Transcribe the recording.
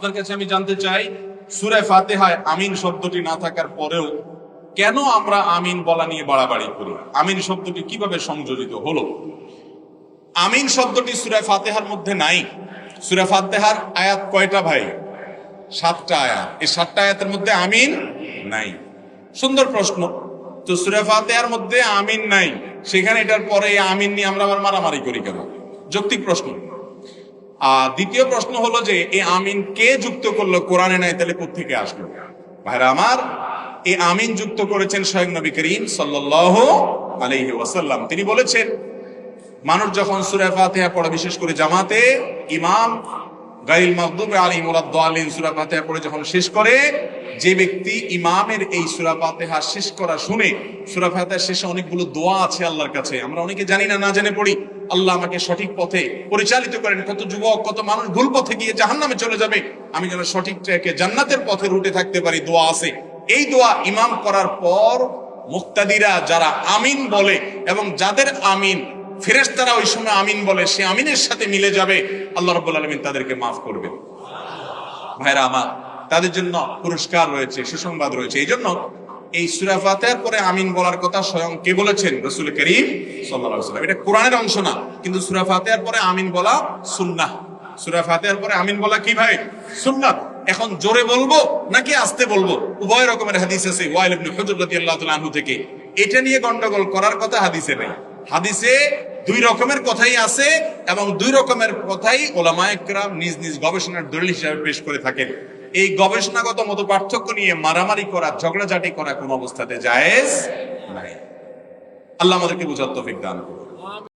আপনার কাছে আমি জানতে চাই, সূরা ফাতিহায় আমিন শব্দটি না থাকার পরেও কেন আমরা আমিন বলা নিয়ে বাড়াবাড়ি করি? আমিন শব্দটি কিভাবে সংযোজিত হলো? আমিন শব্দটি সূরা ফাতিহার মধ্যে নাই। সূরা ফাতিহার আয়াত কয়টা ভাই? 7টা আয়াত। এই 7টা আয়াতের মধ্যে আমিন নাই। সুন্দর প্রশ্ন। তো সূরা ফাতিহার মধ্যে আমিন নাই, সেখানে এটার পরে এই আমিন নিয়ে আমরা আবার মারামারি করি কেন? যৌক্তিক প্রশ্ন। দ্বিতীয় প্রশ্ন হলো যে এই আমিন কে যুক্ত করলো? কোরআনে নাই, তাহলে কোত্থেকে আসলো? ভাইরা আমার, এই আমিন যুক্ত করেছেন স্বয়ং নবী করিম সাল্লাল্লাহু আলাইহি ওয়াসাল্লাম। তিনি বলেছেন, মানুষ যখন সূরা ফাতিহা পড়ে, বিশেষ করে জামাতে ইমাম গায়রুল মাগদুবি আলাইহিম ওয়ালাদ-দাল্লিন সূরা ফাতিহা পড়ে যখন শেষ করে, যে ব্যক্তি ইমামের এই সূরা ফাতিহা শেষ করা শুনে, সূরা ফাতিহার শেষে অনেকগুলো দোয়া আছে আল্লাহর কাছে, আমরা অনেকে জানি না, না জেনে পড়ি। আল্লাহ আমাকে সঠিক পথে পরিচালিত করেন। কত যুবক, কত মানুষ ভুল পথে গিয়ে জাহান্নামে চলে যাবে, আমি যেন সঠিক ট্র্যাকে জান্নাতের পথে রুটে থাকতে পারি, দোয়া আছে। এই দোয়া ইমাম করার পর মুক্তাদিরা যারা আমিন বলে এবং যাদের আমিন ফেরেশতারা ওই সময় আমিন বলে, সে আমিনের সাথে মিলে যাবে, আল্লাহ রাব্বুল আলামিন তাদেরকে মাফ করবেন। ভাইরা আমার, তাদের জন্য পুরস্কার রয়েছে, সুসংবাদ রয়েছে। এই জন্য এই সূরা ফাতিহার পরে আমিন বলার কথা স্বয়ং কে বলেছেন? রাসূল করিম সাল্লাল্লাহু আলাইহি ওয়াসাল্লাম। এটা কোরআনের অংশ না, কিন্তু সূরা ফাতিহার পরে আমিন বলা সুন্নাহ। সূরা ফাতিহার পরে আমিন বলা কি ভাই? সুন্নাহ। এখন জোরে বলবো নাকি আস্তে বলবো, উভয় রকমের হাদিস আছে। ওয়াইল ইবনে হুজর রাদিয়াল্লাহু তাআলা আনহু থেকে। এটা নিয়ে গন্ডগোল করার কথা হাদিসে নেই। হাদিসে দুই রকমের কথাই আছে এবং দুই রকমের কথাই উলামায়ে কেরাম নিজ নিজ গবেষণার দলিল হিসেবে পেশ করে থাকেন। এই গবেষণাগত মত পার্থক্য নিয়ে মারামারি করা, ঝগড়াঝাটি করা কোন অবস্থাতে জায়েজ নাই। আল্লাহ আমাদেরকে বুঝার তৌফিক দান করুন।